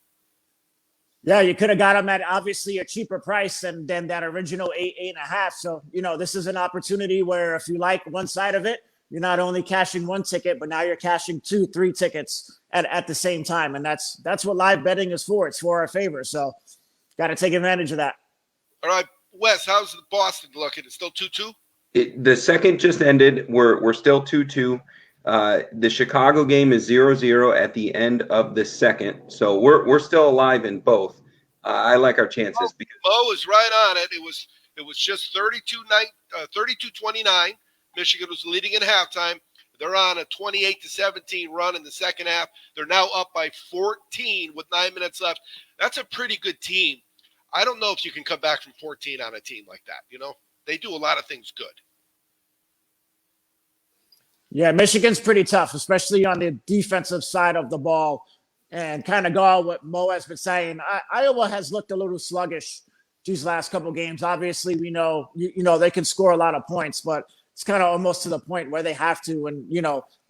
Yeah, you could have got them at obviously a cheaper price than that original 8.5. So, this is an opportunity where if you like one side of it, you're not only cashing one ticket, but now you're cashing 2-3 tickets at the same time. And that's what live betting is for. It's for our favor. So got to take advantage of that. All right, Wes, how's Boston looking? It's still 2-2? The second just ended. We're still 2-2. The Chicago game is 0-0 at the end of the second, so we're still alive in both. I like our chances. Mo is right on it. It was just 32-29. Michigan was leading in halftime. They're on a 28-17 run in the second half. They're now up by 14 with 9 minutes left. That's a pretty good team. I don't know if you can come back from 14 on a team like that. They do a lot of things good. Yeah, Michigan's pretty tough, especially on the defensive side of the ball. And kind of go on what Mo has been saying. Iowa has looked a little sluggish these last couple games. Obviously, we know, they can score a lot of points, but it's kind of almost to the point where they have to and,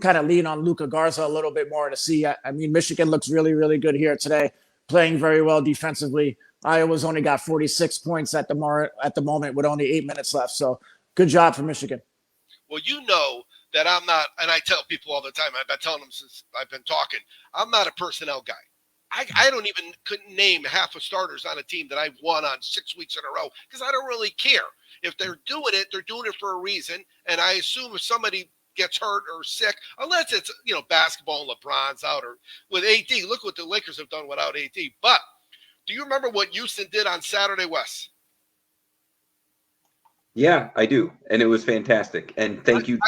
kind of lean on Luka Garza a little bit more to see. I mean, Michigan looks really, really good here today, playing very well defensively. Iowa's only got 46 points at the moment with only 8 minutes left. So good job for Michigan. Well, that I'm not, and I tell people all the time, I've been telling them since I've been talking, I'm not a personnel guy. I couldn't name half of starters on a team that I've won on 6 weeks in a row because I don't really care. If they're doing it for a reason. And I assume if somebody gets hurt or sick, unless it's, basketball and LeBron's out or with AD, look what the Lakers have done without AD. But do you remember what Houston did on Saturday, Wes? Yeah, I do. And it was fantastic. And thank you.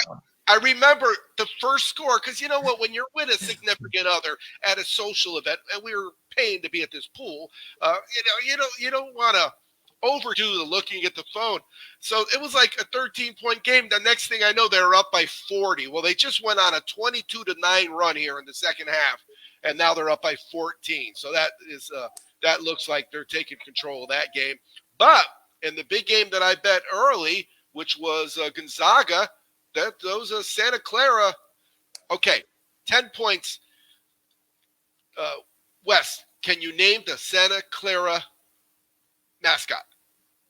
I remember the first score because you know what? When you're with a significant other at a social event, and we were paying to be at this pool, you don't want to overdo the looking at the phone. So it was like a 13-point game. The next thing I know, they were up by 40. Well, they just went on a 22-9 run here in the second half, and now they're up by 14. So that looks like they're taking control of that game. But in the big game that I bet early, which was Gonzaga. Those are Santa Clara. Okay, 10 points. Wes, can you name the Santa Clara mascot?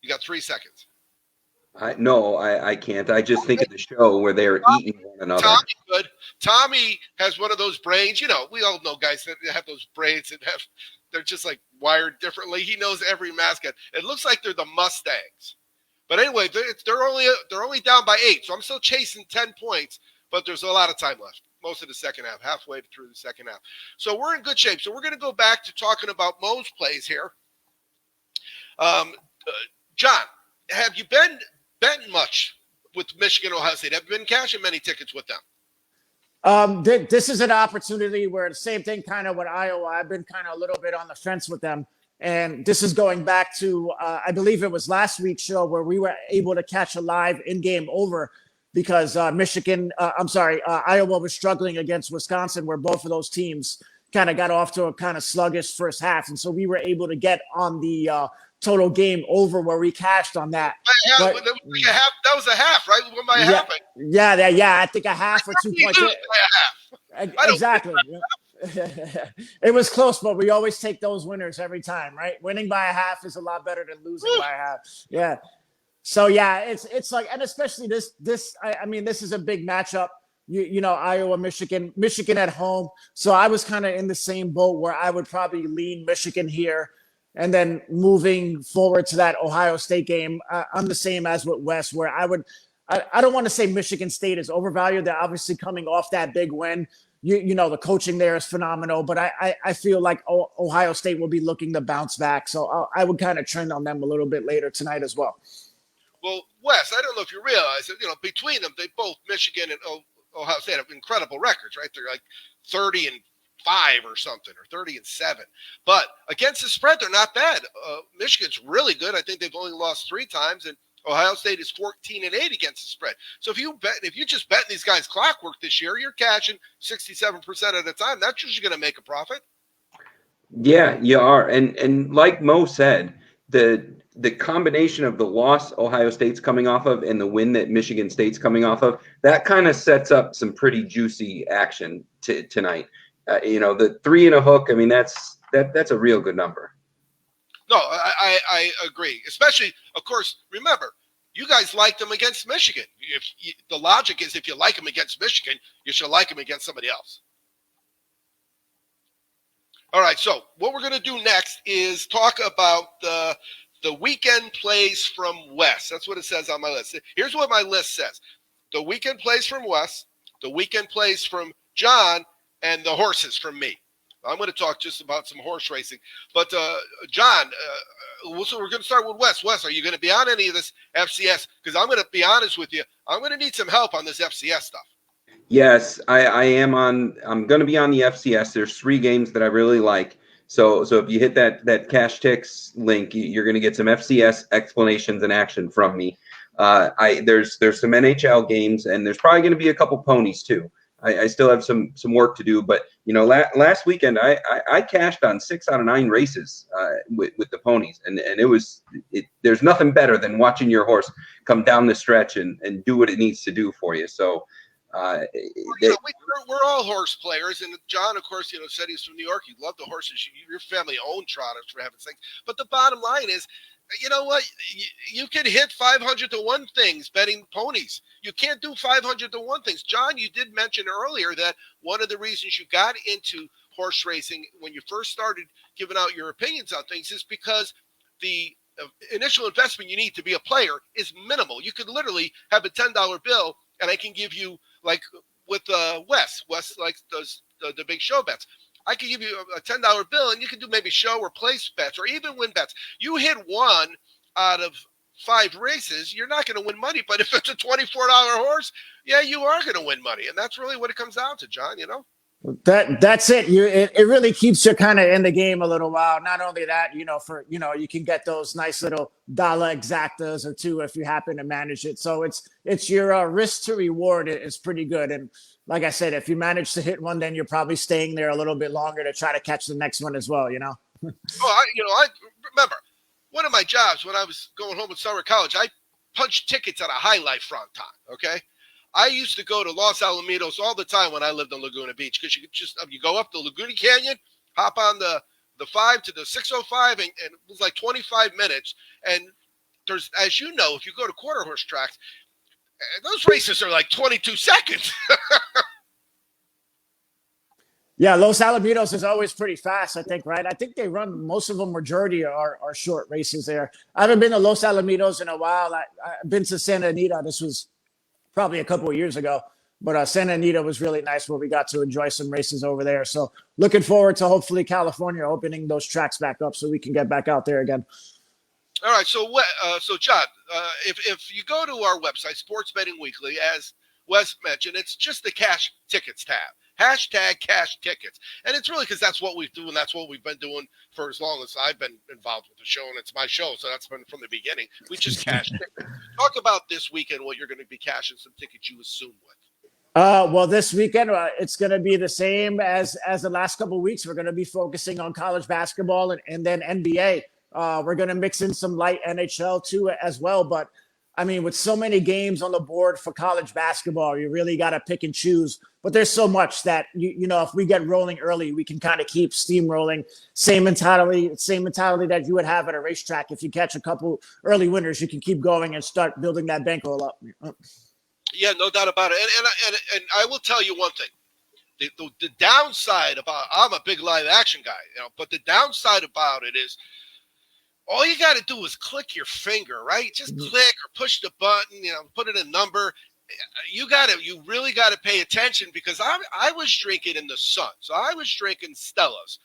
You got 3 seconds. No, I can't. I just think of the show where they're eating one another. Tommy good. Tommy has one of those brains. We all know guys that have those brains and they're just like wired differently. He knows every mascot. It looks like they're the Mustangs. But anyway, they're only down by 8, so I'm still chasing 10 points, but there's a lot of time left, most of the second half, halfway through the second half. So we're in good shape. So we're going to go back to talking about Mo's plays here. John, have you been betting much with Michigan, Ohio State? Have you been cashing many tickets with them? This is an opportunity where the same thing kind of with Iowa. I've been kind of a little bit on the fence with them. And this is going back to, I believe it was last week's show where we were able to catch a live in-game over because Iowa was struggling against Wisconsin where both of those teams kind of got off to a kind of sluggish first half. And so we were able to get on the total game over where we cashed on that. That was a half, right? What am I half? Yeah. I think a half or 2 points. Exactly. It was close, but we always take those winners every time, right? Winning by a half is a lot better than losing by a half. Yeah. So yeah, it's like, and especially this is a big matchup Iowa, Michigan at home. So I was kind of in the same boat where I would probably lean Michigan here. And then moving forward to that Ohio State game, I'm the same as with Wes, where I don't want to say Michigan State is overvalued. They're obviously coming off that big win. The coaching there is phenomenal, but I feel like Ohio State will be looking to bounce back. So I would kind of trend on them a little bit later tonight as well. Well, Wes, I don't know if you realize that, between them, they both, Michigan and Ohio State, have incredible records, right? They're like 30-5 or something, or 30-7. But against the spread, they're not bad. Michigan's really good. I think they've only lost 3 times, and Ohio State is 14-8 against the spread. So if you just bet these guys clockwork this year, you're cashing 67% of the time. That's usually going to make a profit. Yeah, you are. And like Mo said, the combination of the loss Ohio State's coming off of and the win that Michigan State's coming off of, that kind of sets up some pretty juicy action tonight. The 3 and a hook, I mean, that's a real good number. No, I agree. Especially, of course, remember, you guys like them against Michigan. The logic is if you like them against Michigan, you should like them against somebody else. All right, so what we're going to do next is talk about the weekend plays from Wes. That's what it says on my list. Here's what my list says. The weekend plays from Wes, the weekend plays from John, and the horses from me. I'm going to talk just about some horse racing. But, John, so we're going to start with Wes. Wes, are you going to be on any of this FCS? Because I'm going to be honest with you, I'm going to need some help on this FCS stuff. Yes, I am on. I'm going to be on the FCS. There's 3 games that I really like. So if you hit that Cash Ticks link, you're going to get some FCS explanations and action from me. There's some NHL games, and there's probably going to be a couple ponies too. I still have some work to do, but last weekend I cashed on 6 out of 9 races with the ponies, and there's nothing better than watching your horse come down the stretch and do what it needs to do for you. So we're all horse players, and John, of course, said he's from New York. He loved the horses. Your family owned trotters, for heaven's sake. But the bottom line is, you know what? You can hit 500 to 1 things betting ponies. You can't do 500 to 1 things. John, you did mention earlier that one of the reasons you got into horse racing when you first started giving out your opinions on things is because the initial investment you need to be a player is minimal. You could literally have a $10 bill, and I can give you, like with Wes does the big show bets. I could give you a $10 bill, and you can do maybe show or place bets or even win bets. You hit 1 out of 5 races, you're not going to win money. But if it's a $24 horse, yeah, you are going to win money. And that's really what it comes down to, John, That's it. It really keeps you kind of in the game a little while. Not only that, you can get those nice little dollar exactas or 2 if you happen to manage it. So it's your risk to reward is pretty good. And like I said, if you manage to hit 1, then you're probably staying there a little bit longer to try to catch the next one as well. I remember one of my jobs when I was going home in summer college. I punched tickets at a high life front time. Okay. I used to go to Los Alamitos all the time when I lived in Laguna Beach, because you could just go up the Laguna Canyon, hop on the 5 to the 605, and it was like 25 minutes. And there's, as you know, if you go to quarter horse tracks, those races are like 22 seconds. Yeah, Los Alamitos is always pretty fast, I think, right? I think they run, most of them, majority are short races there. I haven't been to Los Alamitos in a while. I've been to Santa Anita. This was probably a couple of years ago, but Santa Anita was really nice where we got to enjoy some races over there. So looking forward to hopefully California opening those tracks back up so we can get back out there again. All right. So John, if you go to our website, Sports Betting Weekly, as Wes mentioned, it's just the Cash Tickets tab. Hashtag Cash Tickets. And it's really because that's what we do, and that's what we've been doing for as long as I've been involved with the show, and it's my show, so that's been from the beginning. We just cash tickets. Talk about this weekend, what you're going to be cashing some tickets, you assume, with. Well, this weekend, it's going to be the same as the last couple of weeks. We're going to be focusing on college basketball and then NBA. We're going to mix in some light NHL too as well, but I mean, with so many games on the board for college basketball, you really got to pick and choose. But there's so much that, if we get rolling early, we can kind of keep steamrolling. Same mentality that you would have at a racetrack. If you catch a couple early winners, you can keep going and start building that bankroll up. Yeah, no doubt about it. And I will tell you one thing. The downside about, I'm a big live action guy, but the downside about it is all you got to do is click your finger, right? Just click or push the button, put in a number. You really got to pay attention, because I was drinking in the sun. So I was drinking Stella's,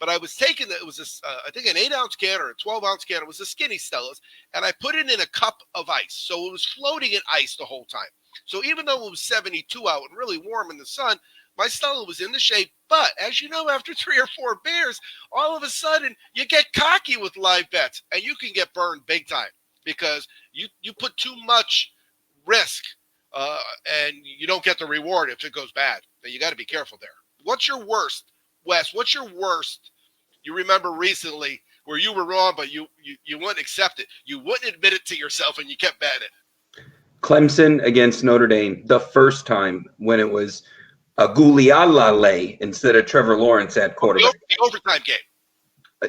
but I was taking it was I think an 8-ounce can or a 12-ounce can. It was a skinny Stella's, and I put it in a cup of ice. So it was floating in ice the whole time. So even though it was 72 out and really warm in the sun, my Stella was in the shade. But as you know, after 3 or 4 beers, all of a sudden you get cocky with live bets, and you can get burned big time, because you put too much risk, and you don't get the reward if it goes bad. But you got to be careful there. What's your worst, Wes? What's your worst you remember recently where you were wrong, but you wouldn't accept it? You wouldn't admit it to yourself, and you kept betting it. Clemson against Notre Dame, the first time, when it was a Gulialale instead of Trevor Lawrence at quarterback. The overtime game.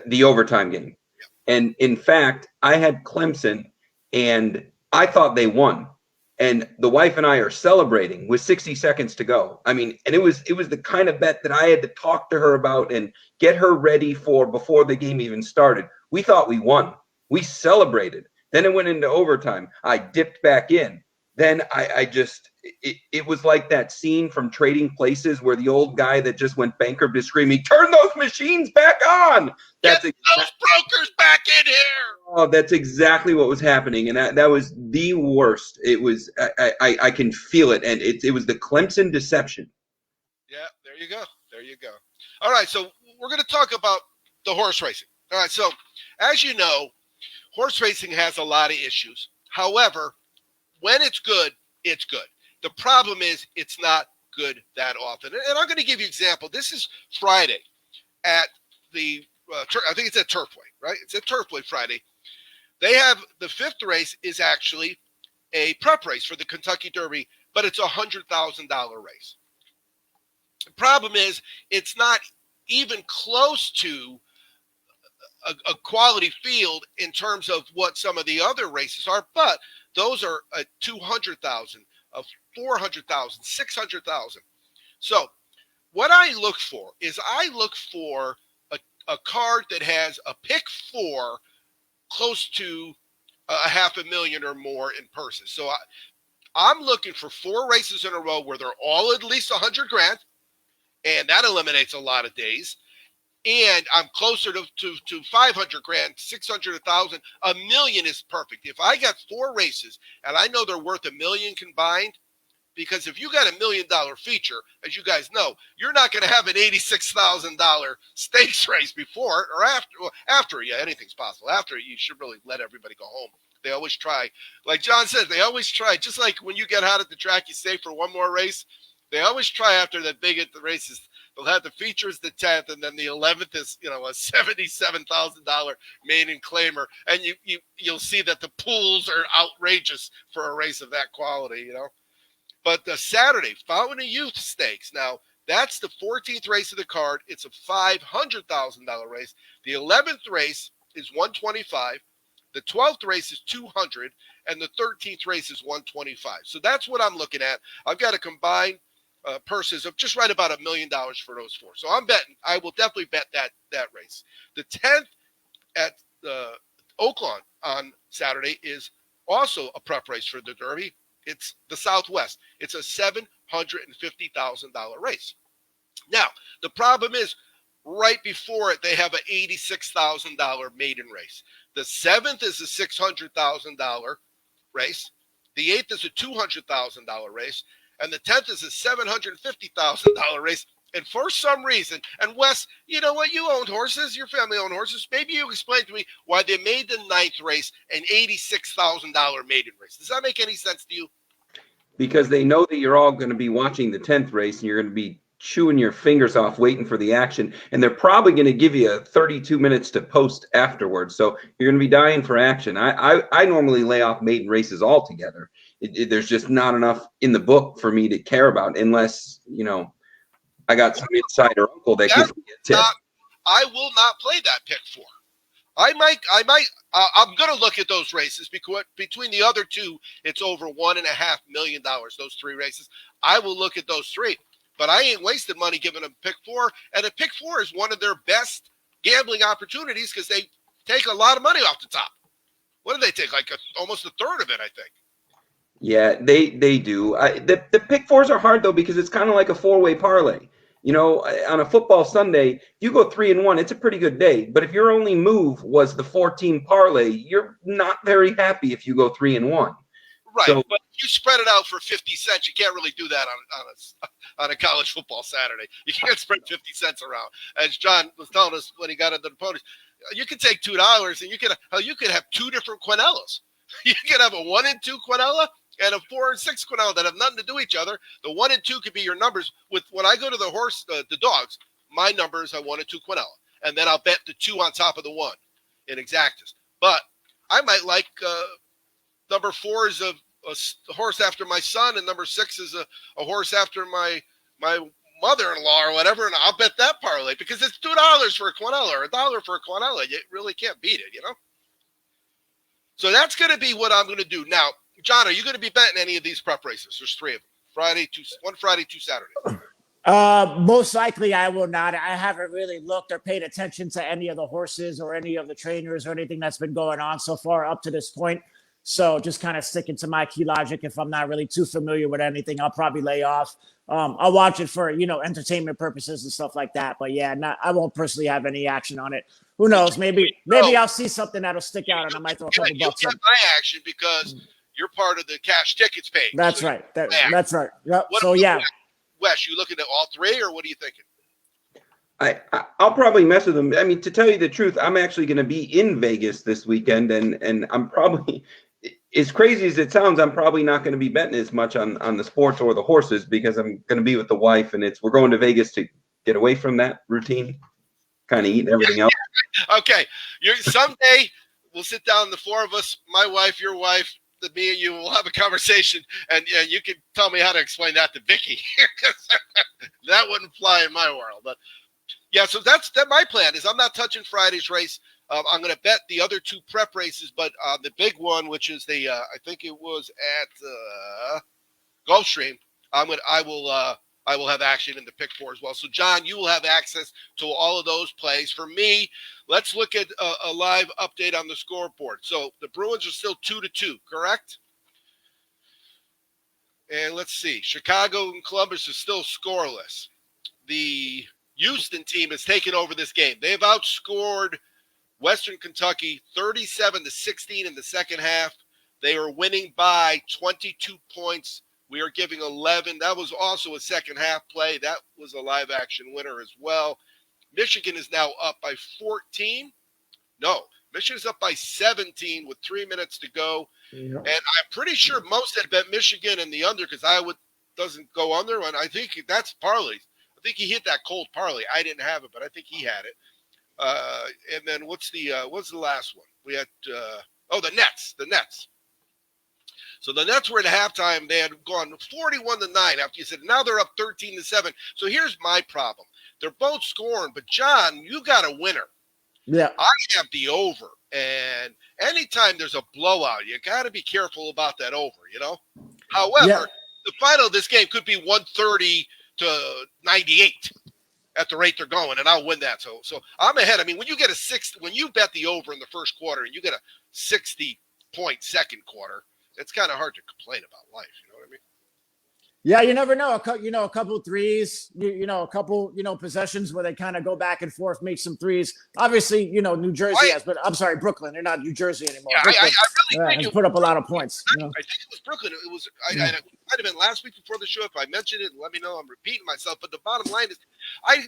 The overtime game. Yeah. And in fact, I had Clemson, and I thought they won. And the wife and I are celebrating with 60 seconds to go. I mean, and it was the kind of bet that I had to talk to her about and get her ready for before the game even started. We thought we won. We celebrated. Then it went into overtime. I dipped back in. Then it was like that scene from Trading Places where the old guy that just went bankrupt is screaming, "Turn those machines back on!" Get those brokers back in here. Oh, that's exactly what was happening, and that was the worst. It was I can feel it, and it was the Clemson deception. Yeah, there you go. There you go. All right, so we're going to talk about the horse racing. All right, so as you know, horse racing has a lot of issues. However, when it's good, it's good. The problem is it's not good that often. And I'm going to give you an example. This is Friday at the, I think it's at Turfway, right? It's at Turfway Friday. They have the 5th race is actually a prep race for the Kentucky Derby, but it's a $100,000 race. The problem is it's not even close to a quality field in terms of what some of the other races are, but those are a 200,000, a 400,000, 600,000. So what I look for is a card that has a pick 4 close to $500,000 or more in purses. So I'm looking for 4 races in a row where they're all at least $100,000, and that eliminates a lot of days. And I'm closer to 500,000, 600, 1,000. $1 million is perfect. If I got 4 races and I know they're worth $1 million combined, because if you got $1 million feature, as you guys know, you're not going to have an $86,000 stakes race before or after. Well, after, yeah, anything's possible. After, you should really let everybody go home. They always try. Like John says, they always try. Just like when you get hot at the track, you stay for one more race. They always try after the big at the races. They'll have the features the 10th, and then the 11th is, a $77,000 maiden claimer, and you'll see that the pools are outrageous for a race of that quality, But the Saturday, Fountain of Youth Stakes. Now that's the 14th race of the card. It's a $500,000 race. The 11th race is $125. The 12th race is $200, and the 13th race is $125. So that's what I'm looking at. I've got a combined purses of just right about $1 million for those 4. So I'm betting. I will definitely bet that race. The 10th at Oakland on Saturday is also a prep race for the Derby. It's the Southwest. It's a $750,000 race. Now, the problem is right before it, they have an $86,000 maiden race. The 7th is a $600,000 race. The 8th is a $200,000 race. And the 10th is a $750,000 race. And for some reason, and Wes, you know what? You owned horses. Your family owned horses. Maybe you explain to me why they made the 9th race an $86,000 maiden race. Does that make any sense to you? Because they know that you're all going to be watching the 10th race, and you're going to be chewing your fingers off waiting for the action. And they're probably going to give you 32 minutes to post afterwards. So you're going to be dying for action. I normally lay off maiden races altogether. There's just not enough in the book for me to care about unless, I got some insider uncle that gives me a tip. I will not play that pick 4. I'm going to look at those races because between the other two, it's over $1.5 million, those three races. I will look at those three. But I ain't wasted money giving them pick four. And a pick four is one of their best gambling opportunities because they take a lot of money off the top. What do they take? Like almost a third of it, I think. Yeah, they do. The pick fours are hard though because it's kind of like a four-way parlay. You know, on a football Sunday, if you go 3-1, it's a pretty good day. But if your only move was the 14 parlay, you're not very happy if you go 3-1. Right, so, but you spread it out for 50 cents. You can't really do that on a college football Saturday. You can't spread 50 cents around. As John was telling us when he got into the ponies, you could take $2 and you could have two different Quinellas. You could have a 1 and 2 Quinella and a 4 and 6 Quinella that have nothing to do with each other. The 1 and 2 could be your numbers. With when I go to the dogs, my numbers are 1 and 2 Quinella, and then I'll bet the 2 on top of the 1 in exactas. But I might like number 4 is a horse after my son, and number 6 is a horse after my mother-in-law or whatever, and I'll bet that parlay because it's $2 for a Quinella or $1 for a Quinella. You really can't beat it, you know? So that's going to be what I'm going to do. Now, John, are you going to be betting any of these prep races? There's 3 of them. One Friday, 2 Saturdays. Most likely I will not. I haven't really looked or paid attention to any of the horses or any of the trainers or anything that's been going on so far up to this point. So just kind of sticking to my key logic. If I'm not really too familiar with anything, I'll probably lay off. I'll watch it for, entertainment purposes and stuff like that. But yeah, I won't personally have any action on it. Who knows? Maybe I'll see something that'll stick out and I might throw a couple bucks in. You'll get my action because you're part of the cash tickets page. That's right. That's right. Yep. So yeah. Wes, you looking at all 3 or what are you thinking? I'll probably mess with them. I mean, to tell you the truth, I'm actually going to be in Vegas this weekend, and I'm probably, as crazy as it sounds, I'm probably not going to be betting as much on the sports or the horses because I'm going to be with the wife, and we're going to Vegas to get away from that routine, kind of eat everything else. Okay, someday we'll sit down, the 4 of us, my wife, your wife, me and you will have a conversation, and you can tell me how to explain that to Vicky. That wouldn't fly in my world, but. Yeah, so that's my plan is I'm not touching Friday's race. I'm going to bet the other 2 prep races, but the big one, which is I think it was at Gulfstream, I will have action in the pick 4 as well. So John, you will have access to all of those plays. For me, let's look at a live update on the scoreboard. So the Bruins are still 2-2, correct? And let's see, Chicago and Columbus are still scoreless. The Houston team has taken over this game. They've outscored Western Kentucky 37-16 in the second half. They are winning by 22 points. We are giving 11. That was also a second half play. That was a live action winner as well. Michigan is now up by 14. No, Michigan is up by 17 with 3 minutes to go. Yeah. And I'm pretty sure most had bet Michigan in the under because Iowa doesn't go under. And I think that's parlays. I think he hit that cold parlay. I didn't have it, but I think he had it. And then what's the last one? We had the Nets. The Nets. So the Nets were at halftime. They had gone 41-9 after you said now they're up 13-7. So here's my problem. They're both scoring, but John, you got a winner. Yeah. I have the over. And anytime there's a blowout, you got to be careful about that over, However, the final of this game could be 130 to 98 at the rate they're going, and I'll win that. So I'm ahead. I mean, when you get when you bet the over in the first quarter and you get a 60-point second quarter, it's kind of hard to complain about life. You know what I mean? Yeah, you never know. A couple threes, a couple, possessions where they kind of go back and forth, make some threes. Obviously, New Jersey has, but I'm sorry, Brooklyn. They're not New Jersey anymore. Yeah, Brooklyn, I really think put up a lot of points. I think it was Brooklyn. It was. It might have been last week before the show. If I mentioned it, let me know. I'm repeating myself. But the bottom line is,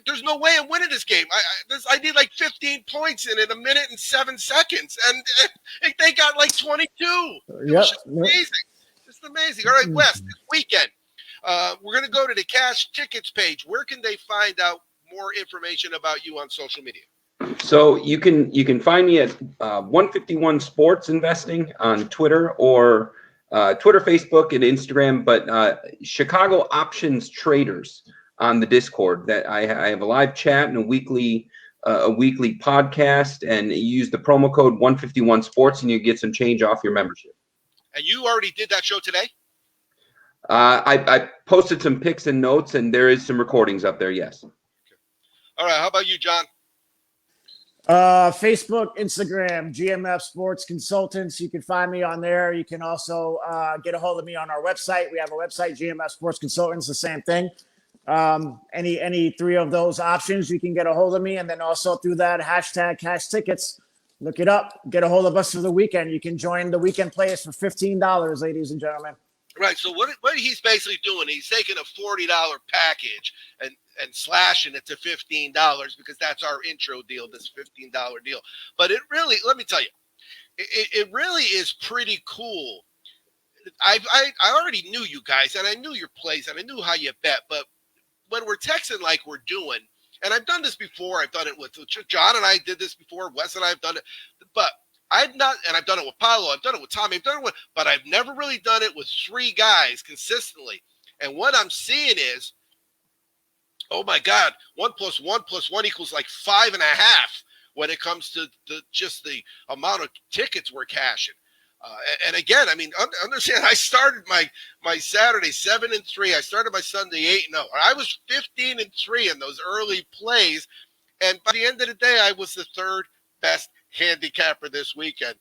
there's no way I'm winning this game. I need like 15 points in it, 1 minute and 7 seconds, and they got like 22. It was just amazing. Just amazing. All right, Wes, this weekend. We're going to go to the cash tickets page. Where can they find out more information about you on social media? So you can find me at 151 Sports Investing on Twitter or Twitter, Facebook, and Instagram. But Chicago Options Traders on the Discord. That I have a live chat and a weekly a weekly podcast, and you use the promo code 151 Sports, and you get some change off your membership. And you already did that show today? I posted some pics and notes, and there is some recordings up there. Yes. All right. How about you, John? Facebook, Instagram, GMF Sports Consultants. You can find me on there. You can also get a hold of me on our website. We have a website, GMF Sports Consultants, the same thing. Any three of those options, you can get a hold of me. And then also through that hashtag cash tickets, look it up, get a hold of us for the weekend. You can join the weekend players for $15, ladies and gentlemen. Right. So what he's basically doing, he's taking a $40 package and slashing it to $15 because that's our intro deal, this $15 deal. But it really, let me tell you, it really is pretty cool. I already knew you guys, and I knew your plays, and I knew how you bet. But when we're texting like we're doing, and I've done this before, I've done it with John, and I did this before. Wes and I have done it, but I've not, and I've done it with Paulo, I've done it with Tommy, I've done it with, but I've never really done it with three guys consistently. And what I'm seeing is, oh my God, 1 + 1 + 1 = like 5.5 when it comes to just the amount of tickets we're cashing. And again, I mean, understand, I started my Saturday 7-3. I started my Sunday 8-0. I was 15-3 in those early plays. And by the end of the day, I was the third best handicapper this weekend.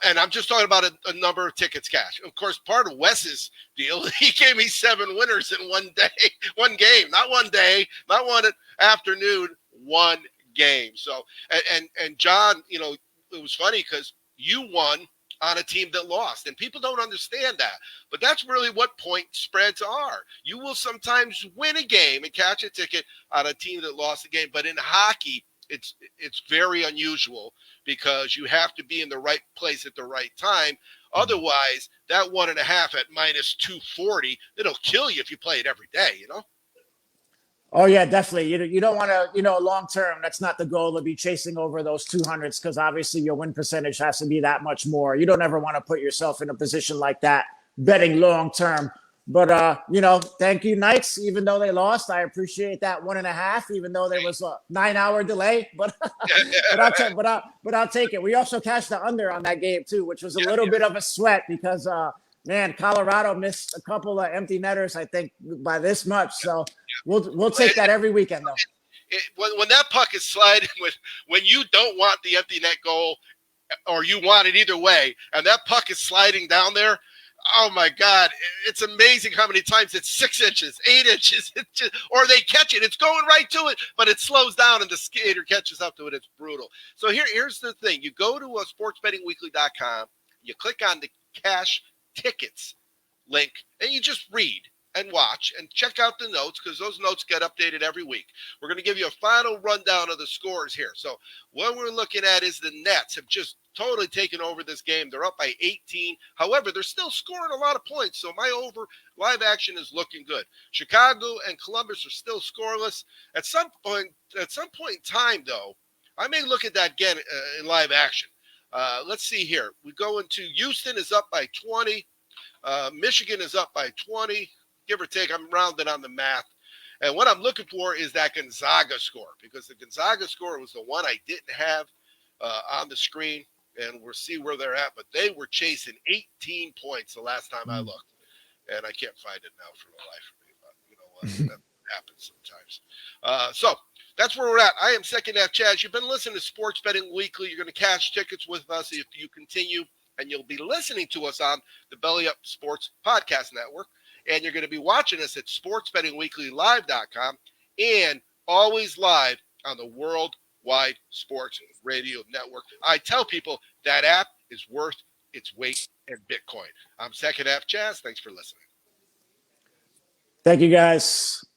And I'm just talking about a number of tickets cash. Of course, part of Wes's deal, he gave me 7 winners in one day, one game, not one day, not one afternoon, one game. So, and John, you know, it was funny because you won on a team that lost, and people don't understand that. But that's really what point spreads are. You will sometimes win a game and catch a ticket on a team that lost a game, but in hockey, it's very unusual because you have to be in the right place at the right time. Otherwise, that 1.5 at -240, it'll kill you if you play it every day, you know? Oh, yeah, definitely. You don't want to, long term, that's not the goal to be chasing over those 200s because obviously your win percentage has to be that much more. You don't ever want to put yourself in a position like that betting long term. But, thank you, Knights. Even though they lost, I appreciate that 1.5, even though there was a 9-hour delay. But I'll take it. We also cashed the under on that game, too, which was a little bit of a sweat because man, Colorado missed a couple of empty netters, I think, by this much. So we'll take that every weekend, though. When that puck is sliding, when you don't want the empty net goal, or you want it either way, and that puck is sliding down there, oh my God, it's amazing how many times it's 6 inches, 8 inches, or they catch it. It's going right to it, but it slows down and the skater catches up to it. It's brutal. So here's the thing. You go to sportsbettingweekly.com, you click on the cash tickets link, and you just read and watch and check out the notes because those notes get updated every week. We're going to give you a final rundown of the scores here. So what we're looking at is the Nets have just totally taken over this game. They're up by 18. However, they're still scoring a lot of points, so my over live action is looking good. Chicago and Columbus are still scoreless. At some point in time, though, I may look at that again in live action. Let's see here. We go into Houston is up by 20. Michigan is up by 20, give or take. I'm rounding on the math. And what I'm looking for is that Gonzaga score because the Gonzaga score was the one I didn't have on the screen. And we'll see where they're at. But they were chasing 18 points the last time I looked. And I can't find it now for the life of me. But you know what? That happens sometimes. So that's where we're at. I am Second Half Chaz. You've been listening to Sports Betting Weekly. You're going to cash tickets with us if you continue. And you'll be listening to us on the Belly Up Sports Podcast Network. And you're going to be watching us at sportsbettingweeklylive.com and always live on the Worldwide Sports Radio Network. I tell people that app is worth its weight in Bitcoin. I'm Second Half Chaz. Thanks for listening. Thank you, guys.